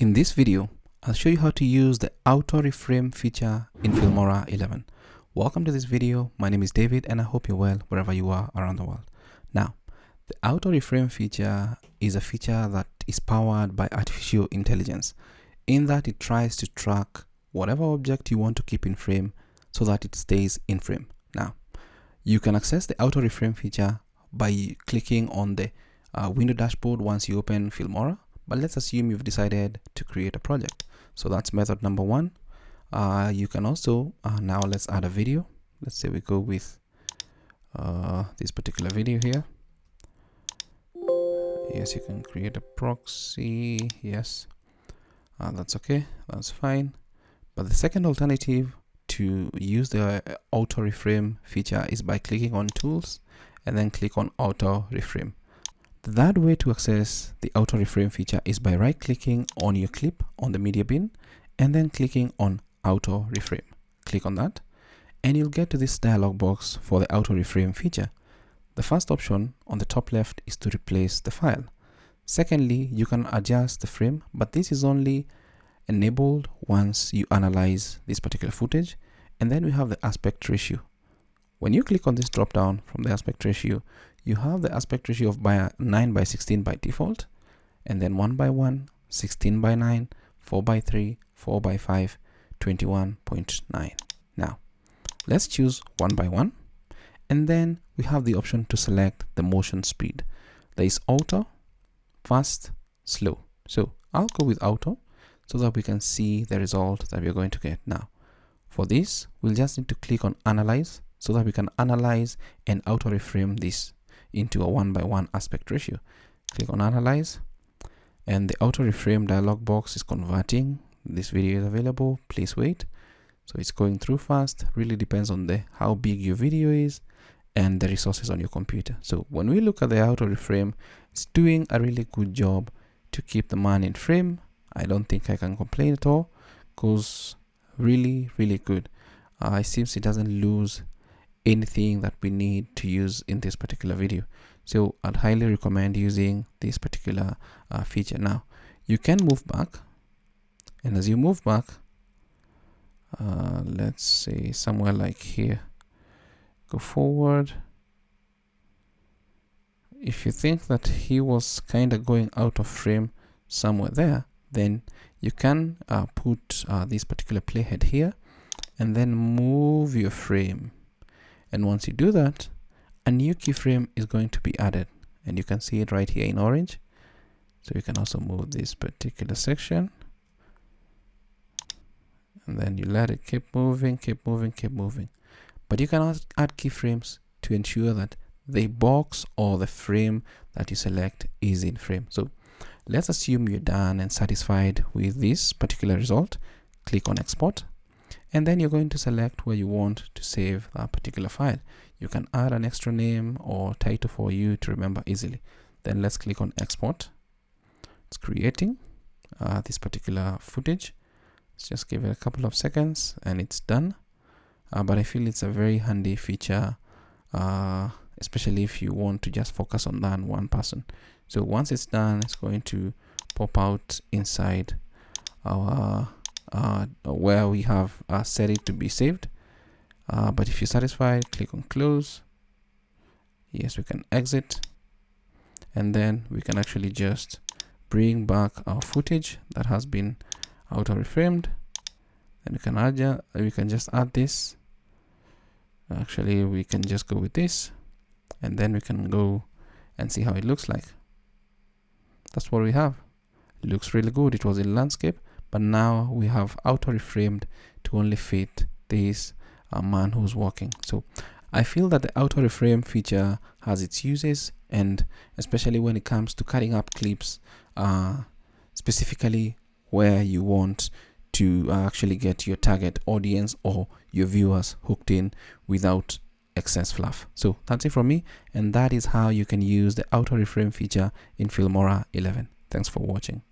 In this video, I'll show you how to use the auto reframe feature in Filmora 11. Welcome to this video. My name is David and I hope you're well wherever you are around the world. Now, the auto reframe feature is a feature that is powered by artificial intelligence, in that it tries to track whatever object you want to keep in frame so that it stays in frame. Now, you can access the auto reframe feature by clicking on the window dashboard once you open Filmora. But let's assume you've decided to create a project. So that's method number one. You can also, now let's add a video. Let's say we go with this particular video here. Yes, you can create a proxy. Yes, that's okay. That's fine. But the second alternative to use the auto reframe feature is by clicking on tools and then click on auto reframe. That way to access the auto reframe feature is by right clicking on your clip on the media bin and then clicking on auto reframe. Click on that and you'll get to this dialog box for the auto reframe feature. The first option on the top left is to replace the file. Secondly, you can adjust the frame, but this is only enabled once you analyze this particular footage. And then we have the aspect ratio. When you click on this drop down from the aspect ratio, you have the aspect ratio of 9:16 by default, and then 1:1, 16:9, 4:3, 4:5, 21.9. Now, let's choose 1:1, and then we have the option to select the motion speed. There is auto, fast, slow. So I'll go with auto so that we can see the result that we're going to get. Now, for this, we'll just need to click on analyze so that we can analyze and auto reframe this into a 1:1 aspect ratio. Click on analyze and the auto reframe dialog box is converting. This video is available, please wait. So it's going through fast. Really depends on how big your video is and the resources on your computer. So when we look at the auto reframe, it's doing a really good job to keep the man in frame. I don't think I can complain at all, because really good. It seems it doesn't lose anything that we need to use in this particular video. So I'd highly recommend using this particular feature. Now, you can move back, and as you move back, let's say somewhere like here, go forward. If you think that he was kind of going out of frame somewhere there, then you can put this particular playhead here and then move your frame. And once you do that, a new keyframe is going to be added, and you can see it right here in orange. So you can also move this particular section, and then you let it keep moving. But you can add keyframes to ensure that the box or the frame that you select is in frame. So let's assume you're done and satisfied with this particular result. Click on export. And then you're going to select where you want to save that particular file. You can add an extra name or title for you to remember easily. Then let's click on export. It's creating this particular footage. Let's just give it a couple of seconds and it's done. But I feel it's a very handy feature, especially if you want to just focus on that one person. So once it's done, it's going to pop out inside our where we have set it to be saved. But if you're satisfied, click on close. Yes, we can exit, and then we can actually just bring back our footage that has been auto reframed, and we can just add this. Actually, we can just go with this, and then we can go and see how it looks like. That's what we have. It looks really good. It was in landscape, but now we have auto reframed to only fit this man who's walking. So I feel that the auto reframe feature has its uses, and especially when it comes to cutting up clips, specifically where you want to actually get your target audience or your viewers hooked in without excess fluff. So that's it from me, and that is how you can use the auto reframe feature in Filmora 11. Thanks for watching.